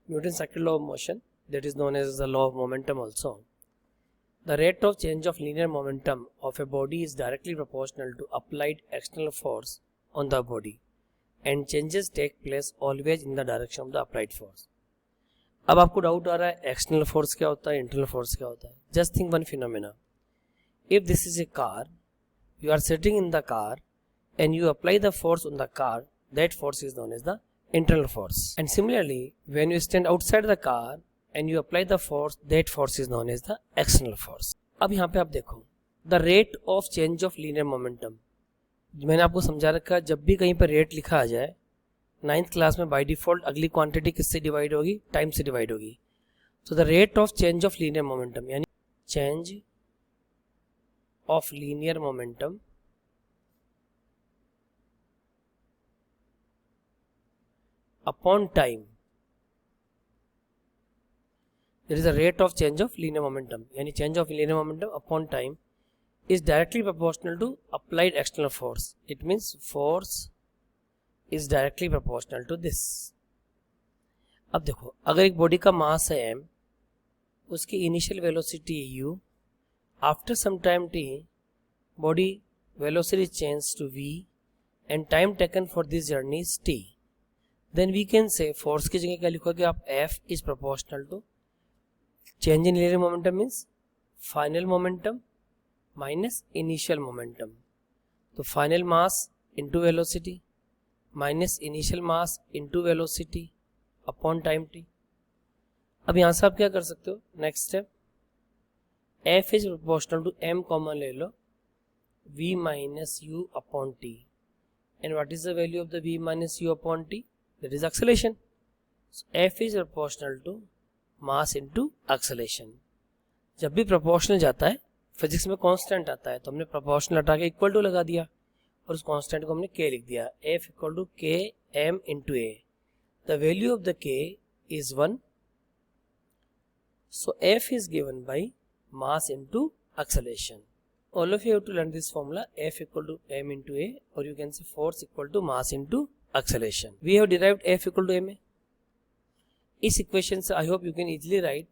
Newton's second law of motion, that is known as the law of momentum also. The rate of change of linear momentum of a body is directly proportional to applied external force on the body, and changes take place always in the direction of the applied force. अब आपको doubt आ रहा है external force क्या होता है, internal force क्या होता है. Just think one phenomena. If this is a car, you are sitting in the car and you apply the force on the car, that force is known as the internal force. And similarly, when you stand outside the car and you apply the force, that force is known as the external force. अब यहाँ पे आप देखो the rate of change of linear momentum. मैंने आपको समझा रखा है जब भी कहीं पर रेट लिखा आ जाए 9th क्लास में बाय डिफॉल्ट अगली क्वांटिटी किससे डिवाइड होगी, टाइम से डिवाइड होगी. तो the rate of change of linear momentum यानी change of linear momentum upon time, there is a rate of change of linear momentum yani change of linear momentum upon time is directly proportional to applied external force. It means force is directly proportional to this. अब देखो अगर एक body का मास है m, उसकी initial velocity है u, after some time t, body velocity changes to v and time taken for this journey is t. Then we can say force की जगह क्या लिखोगे आप, F is proportional to change in linear momentum means final momentum minus initial momentum. तो final mass into velocity minus initial mass into velocity upon time t. अब यहाँ से आप क्या कर सकते हो, next step F is proportional to m common ले लो, v minus u upon t. And what is the value of the v minus u upon t? That is acceleration. So F is proportional to mass into acceleration. जब भी proportional जाता है physics में constant आता है, तो हमने proportional हटा के इक्वल टू लगा दिया और उस कांस्टेंट को हमने k लिख दिया. F equal to k m into a. The value of the k is 1. So F is given by mass into acceleration. All of you have to learn this formula, F equal to m into a, or you can say force equal to mass into acceleration. We have derived F equal to ma. इस equation से I hope you can easily write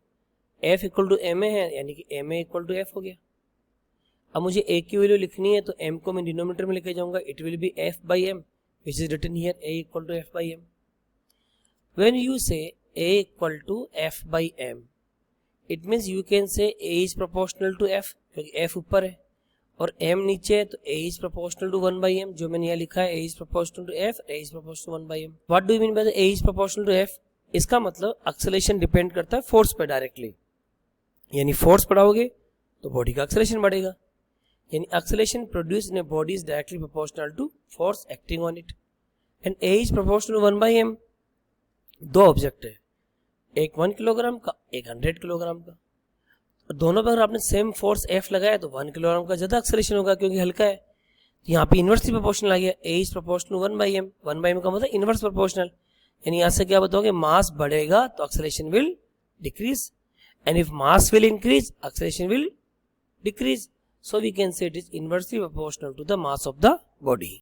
F equal to ma है यानी कि ma equal to F हो गया. अब मुझे a की वैल्यू लिखनी है तो m को मैं डिनोमिनेटर में लेके जाऊंगा. It will be F by m which is written here a equal to F by m. When you say a equal to F by m, it means you can say a is proportional to F क्योंकि F ऊपर है और m नीचे है, तो a is proportional to 1 by m. जो मैंने यहाँ लिखा है a is proportional to F, a is proportional to 1 by m. What do you mean by the a is proportional to F? इसका मतलब एक्सेलरेशन डिपेंड करता है फोर्स पे डायरेक्टली, यानी फोर्स बढ़ाओगे तो बॉडी का एक्सेलरेशन बढ़ेगा, यानी acceleration produce in a body is directly proportional to force acting on it. And a is proportional to 1 by m. दो ऑब्जेक्ट है, एक 1 किलोग्राम का, एक 100 किलोग्राम का. दोनों पर अगर आपने सेम फोर्स F लगाया तो 1 किलोग्राम का ज्यादा एक्सेलरेशन होगा क्योंकि हल्का है. यहाँ पे इनवर्सली प्रोपोर्शनल आ गया, a is proportional to 1 by m. 1 by m का मतलब इनवर्स प्रोपोर्शनल, यानी यहाँ से क्या बताओगे, मास बढ़ेगा तो acceleration will decrease, and if mass will increase acceleration will decrease. So we can say it is inversely proportional to the mass of the body.